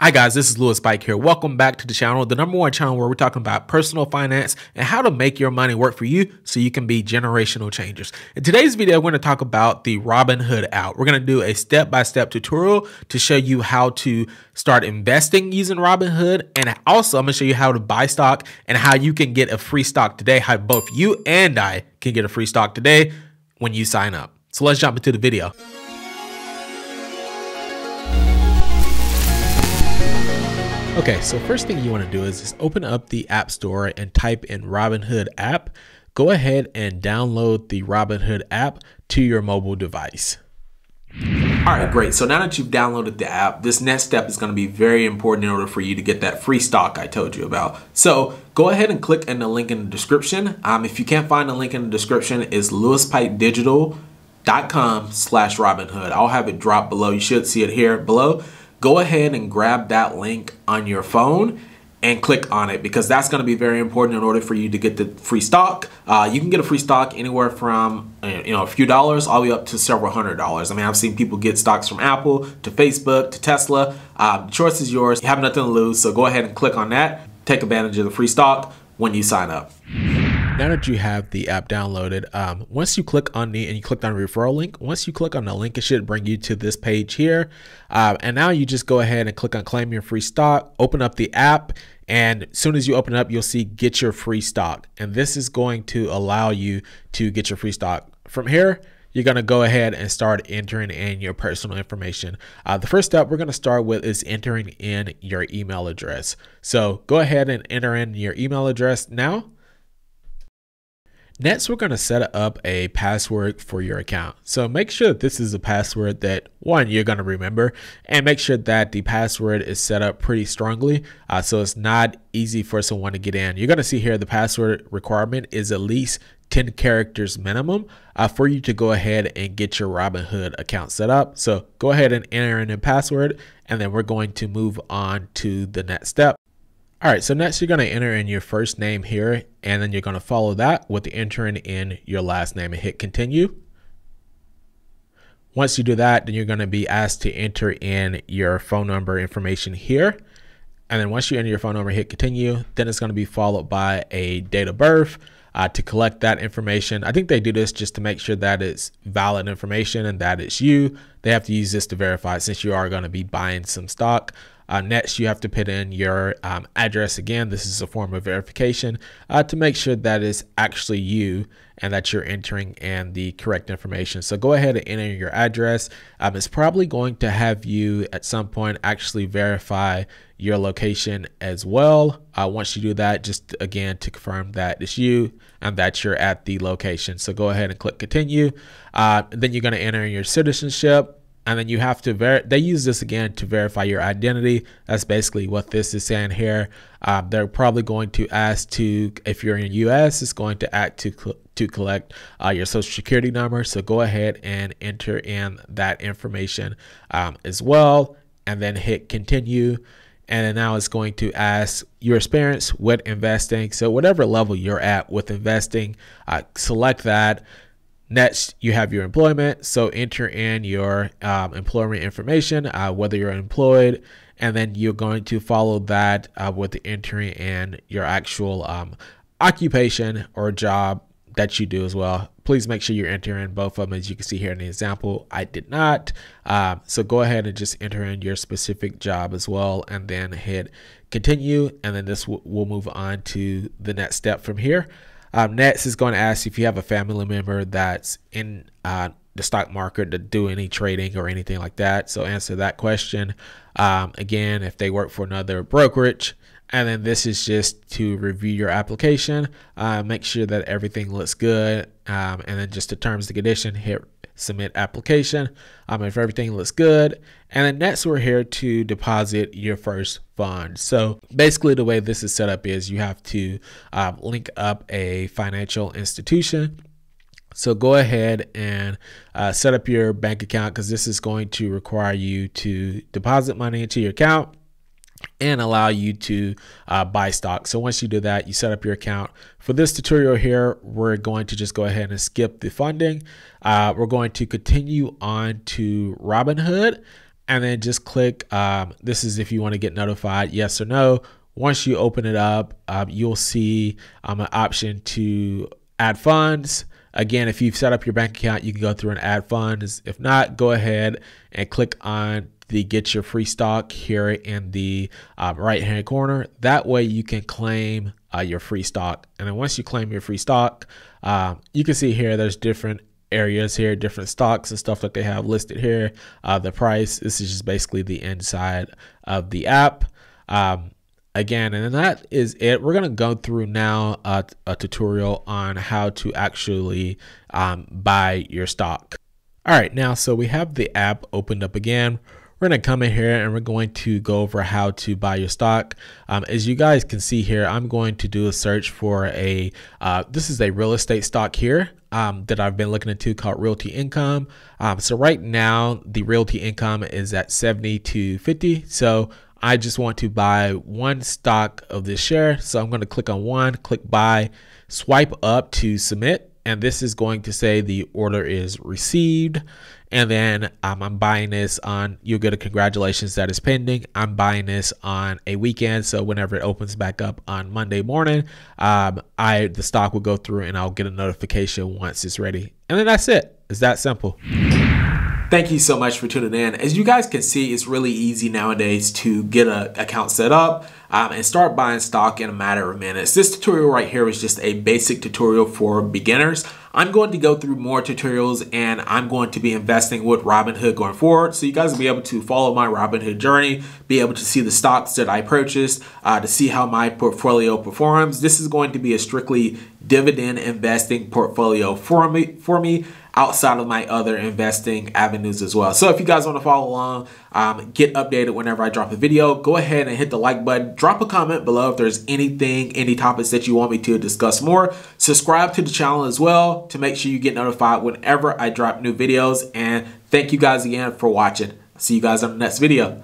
Hi guys, this is Louis Spike here. Welcome back to the channel, the #1 channel where we're talking about personal finance and how to make your money work for you so you can be generational changers. In today's video, we're going to talk about the Robinhood app. We're going to do a step-by-step tutorial to show you how to start investing using Robinhood. And also I'm going to show you how to buy stock and how you can get a free stock today, how both you and I can get a free stock today when you sign up. So let's jump into the video. Okay, so first thing you want to do is just open up the App Store and type in Robinhood App. Go ahead and download the Robinhood app to your mobile device. All right, great. So now that you've downloaded the app, this next step is going to be very important in order for you to get that free stock I told you about. So go ahead and click on the link in the description. If you can't find the link in the description, it's louispikedigital.com/Robinhood. I'll have it drop below. You should see it here below. Go ahead and grab that link on your phone and click on it because that's going to be very important in order for you to get the free stock. You can get a free stock anywhere from a few dollars all the way up to several $100s. I mean, I've seen people get stocks from Apple to Facebook to Tesla. The choice is yours. You have nothing to lose, so go ahead and click on that. Take advantage of the free stock when you sign up. Now that you have the app downloaded, once you click on and you clicked on the referral link, once you click on the link, it should bring you to this page here. And now you just go ahead and click on claim your free stock, open up the app, and as soon as you open it up, you'll see get your free stock. And this is going to allow you to get your free stock. From here, you're going to go ahead and start entering in your personal information. The first step we're going to start with is entering in your email address. So go ahead and enter in your email address now. Next, we're going to set up a password for your account. So make sure that this is a password that, one, you're going to remember, and make sure that the password is set up pretty strongly so it's not easy for someone to get in. You're going to see here the password requirement is at least 10 characters minimum for you to go ahead and get your Robinhood account set up. So go ahead and enter in a password, and then we're going to move on to the next step. All right, so next you're going to enter in your first name here, and then you're going to follow that with entering in your last name and hit continue. Once you do that, then you're going to be asked to enter in your phone number information here. And then once you enter your phone number, hit continue, then it's going to be followed by a date of birth to collect that information. I think they do this just to make sure that it's valid information and that it's you. They have to use this to verify it since you are going to be buying some stock. Next, you have to put in your address again. This is a form of verification to make sure that it's actually you and that you're entering in the correct information. So go ahead and enter your address. It's probably going to have you at some point actually verify your location as well. Once you do that, just again to confirm that it's you and that you're at the location. So go ahead and click continue. Then you're going to enter in your citizenship. And then you have to they use this again to verify your identity. That's basically what this is saying here. They're probably going to ask to, if you're in the US, it's going to ask to collect your social security number. So go ahead and enter in that information as well, and then hit continue. And then now it's going to ask your experience with investing. So whatever level you're at with investing, select that. Next, you have your employment. So enter in your employment information, whether you're employed, and then you're going to follow that with entering in your actual occupation or job that you do as well. Please make sure you're entering both of them. As you can see here in the example, I did not. So go ahead and just enter in your specific job as well, and then hit continue. And then this will move on to the next step from here. Next is going to ask if you have a family member that's in the stock market to do any trading or anything like that. So answer that question. Again, if they work for another brokerage. And then this is just to review your application. Make sure that everything looks good. And then just the terms and condition, hit submit application if everything looks good. And then next we're here to deposit your first fund. So basically the way this is set up is you have to link up a financial institution. So go ahead and set up your bank account, because this is going to require you to deposit money into your account and allow you to buy stock. So once you do that, you set up your account. For this tutorial here, we're going to just go ahead and skip the funding. We're going to continue on to Robinhood. and then just click, this is if you want to get notified, yes or no. Once you open it up, you'll see an option to add funds. Again, if you've set up your bank account, you can go through and add funds. If not, go ahead and click on the get your free stock here in the right hand corner. That way you can claim your free stock. And then once you claim your free stock, you can see here there's different areas here, different stocks and stuff that they have listed here. The price, this is just basically the inside of the app. Again, and then that is it. We're going to go through now a tutorial on how to actually buy your stock. All right, now, so we have the app opened up again. We're going to come in here and we're going to go over how to buy your stock. As you guys can see here, I'm going to do a search for a, this is a real estate stock here that I've been looking into called Realty Income. So right now the Realty Income is at 72.50. So I just want to buy one stock of this share. So I'm going to click on one, click buy, swipe up to submit. And this is going to say the order is received. And then I'm buying this on, you'll get a congratulations that is pending. I'm buying this on a weekend. So whenever it opens back up on Monday morning, the stock will go through and I'll get a notification once it's ready. And then that's it. It's that simple. Thank you so much for tuning in. As you guys can see, it's really easy nowadays to get an account set up and start buying stock in a matter of minutes. This tutorial right here is just a basic tutorial for beginners. I'm going to go through more tutorials and I'm going to be investing with Robinhood going forward. So you guys will be able to follow my Robinhood journey, be able to see the stocks that I purchased, to see how my portfolio performs. This is going to be a strictly dividend investing portfolio for me outside of my other investing avenues as well. So if you guys want to follow along, get updated whenever I drop a video, go ahead and hit the like button. Drop a comment below if there's anything, any topics that you want me to discuss more. Subscribe to the channel as well to make sure you get notified whenever I drop new videos. And thank you guys again for watching. See you guys on the next video.